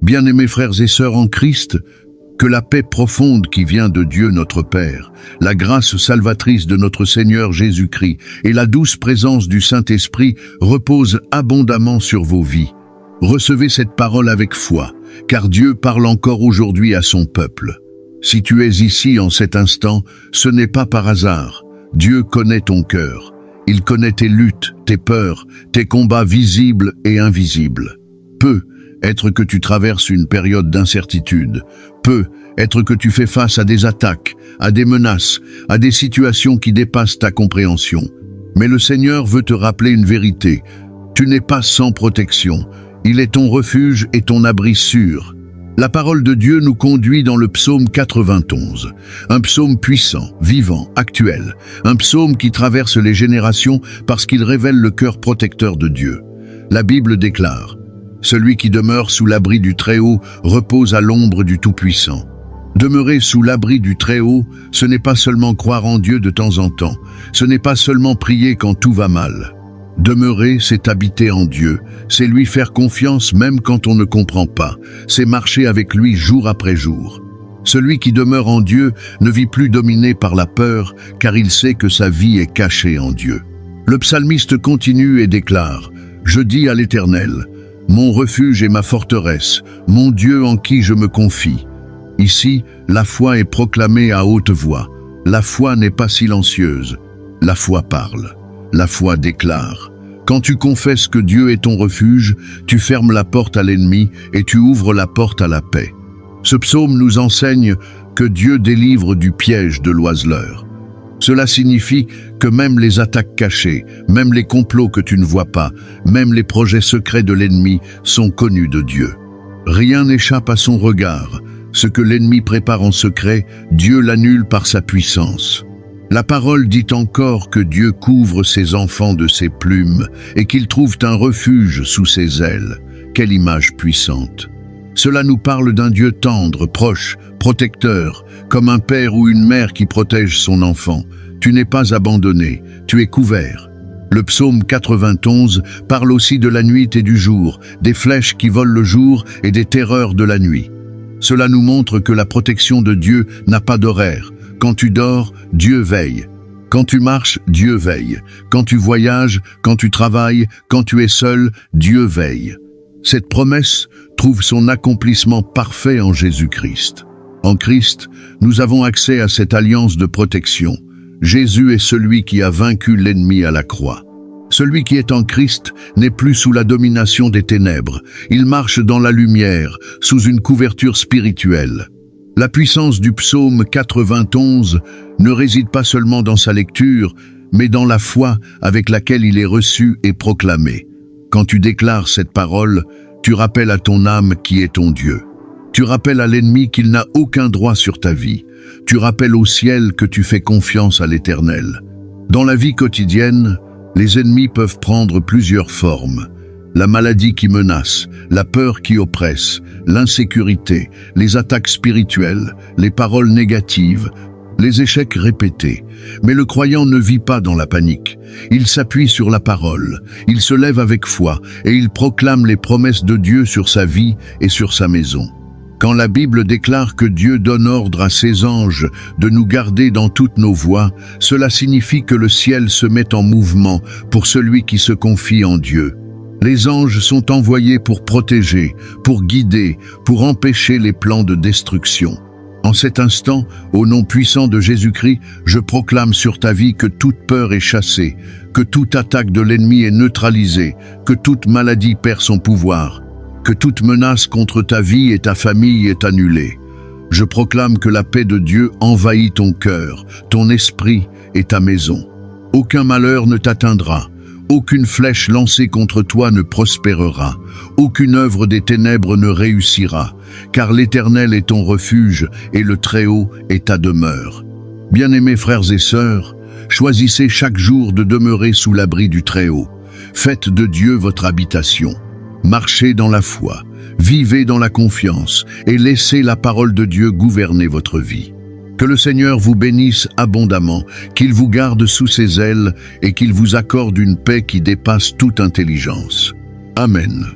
Bien-aimés frères et sœurs en Christ, que la paix profonde qui vient de Dieu notre Père, la grâce salvatrice de notre Seigneur Jésus-Christ et la douce présence du Saint-Esprit reposent abondamment sur vos vies. Recevez cette parole avec foi, car Dieu parle encore aujourd'hui à son peuple. Si tu es ici en cet instant, ce n'est pas par hasard. Dieu connaît ton cœur. Il connaît tes luttes, tes peurs, tes combats visibles et invisibles. Peut être que tu traverses une période d'incertitude. Peut être que tu fais face à des attaques, à des menaces, à des situations qui dépassent ta compréhension. Mais le Seigneur veut te rappeler une vérité. Tu n'es pas sans protection. Il est ton refuge et ton abri sûr. La parole de Dieu nous conduit dans le psaume 91, un psaume puissant, vivant, actuel, un psaume qui traverse les générations parce qu'il révèle le cœur protecteur de Dieu. La Bible déclare: « Celui qui demeure sous l'abri du Très-Haut repose à l'ombre du Tout-Puissant ». Demeurer sous l'abri du Très-Haut, ce n'est pas seulement croire en Dieu de temps en temps, ce n'est pas seulement prier quand tout va mal. Demeurer, c'est habiter en Dieu, c'est lui faire confiance même quand on ne comprend pas, c'est marcher avec lui jour après jour. Celui qui demeure en Dieu ne vit plus dominé par la peur, car il sait que sa vie est cachée en Dieu. Le psalmiste continue et déclare: « Je dis à l'Éternel, mon refuge et ma forteresse, mon Dieu en qui je me confie. » Ici, la foi est proclamée à haute voix. La foi n'est pas silencieuse. La foi parle. La foi déclare. Quand tu confesses que Dieu est ton refuge, tu fermes la porte à l'ennemi et tu ouvres la porte à la paix. Ce psaume nous enseigne que Dieu délivre du piège de l'oiseleur. Cela signifie que même les attaques cachées, même les complots que tu ne vois pas, même les projets secrets de l'ennemi sont connus de Dieu. Rien n'échappe à son regard. Ce que l'ennemi prépare en secret, Dieu l'annule par sa puissance. La parole dit encore que Dieu couvre ses enfants de ses plumes et qu'ils trouvent un refuge sous ses ailes. Quelle image puissante! Cela nous parle d'un Dieu tendre, proche, protecteur, comme un père ou une mère qui protège son enfant. Tu n'es pas abandonné, tu es couvert. Le psaume 91 parle aussi de la nuit et du jour, des flèches qui volent le jour et des terreurs de la nuit. Cela nous montre que la protection de Dieu n'a pas d'horaire. Quand tu dors, Dieu veille. Quand tu marches, Dieu veille. Quand tu voyages, quand tu travailles, quand tu es seul, Dieu veille. Cette promesse trouve son accomplissement parfait en Jésus-Christ. En Christ, nous avons accès à cette alliance de protection. Jésus est celui qui a vaincu l'ennemi à la croix. Celui qui est en Christ n'est plus sous la domination des ténèbres. Il marche dans la lumière, sous une couverture spirituelle. La puissance du psaume 91 ne réside pas seulement dans sa lecture, mais dans la foi avec laquelle il est reçu et proclamé. Quand tu déclares cette parole, tu rappelles à ton âme qui est ton Dieu. Tu rappelles à l'ennemi qu'il n'a aucun droit sur ta vie. Tu rappelles au ciel que tu fais confiance à l'Éternel. Dans la vie quotidienne, les ennemis peuvent prendre plusieurs formes. La maladie qui menace, la peur qui oppresse, l'insécurité, les attaques spirituelles, les paroles négatives, les échecs répétés. Mais le croyant ne vit pas dans la panique. Il s'appuie sur la parole, il se lève avec foi et il proclame les promesses de Dieu sur sa vie et sur sa maison. Quand la Bible déclare que Dieu donne ordre à ses anges de nous garder dans toutes nos voies, cela signifie que le ciel se met en mouvement pour celui qui se confie en Dieu. Les anges sont envoyés pour protéger, pour guider, pour empêcher les plans de destruction. En cet instant, au nom puissant de Jésus-Christ, je proclame sur ta vie que toute peur est chassée, que toute attaque de l'ennemi est neutralisée, que toute maladie perd son pouvoir, que toute menace contre ta vie et ta famille est annulée. Je proclame que la paix de Dieu envahit ton cœur, ton esprit et ta maison. Aucun malheur ne t'atteindra. Aucune flèche lancée contre toi ne prospérera, aucune œuvre des ténèbres ne réussira, car l'Éternel est ton refuge et le Très-Haut est ta demeure. Bien-aimés frères et sœurs, choisissez chaque jour de demeurer sous l'abri du Très-Haut. Faites de Dieu votre habitation. Marchez dans la foi, vivez dans la confiance et laissez la parole de Dieu gouverner votre vie. Que le Seigneur vous bénisse abondamment, qu'il vous garde sous ses ailes et qu'il vous accorde une paix qui dépasse toute intelligence. Amen.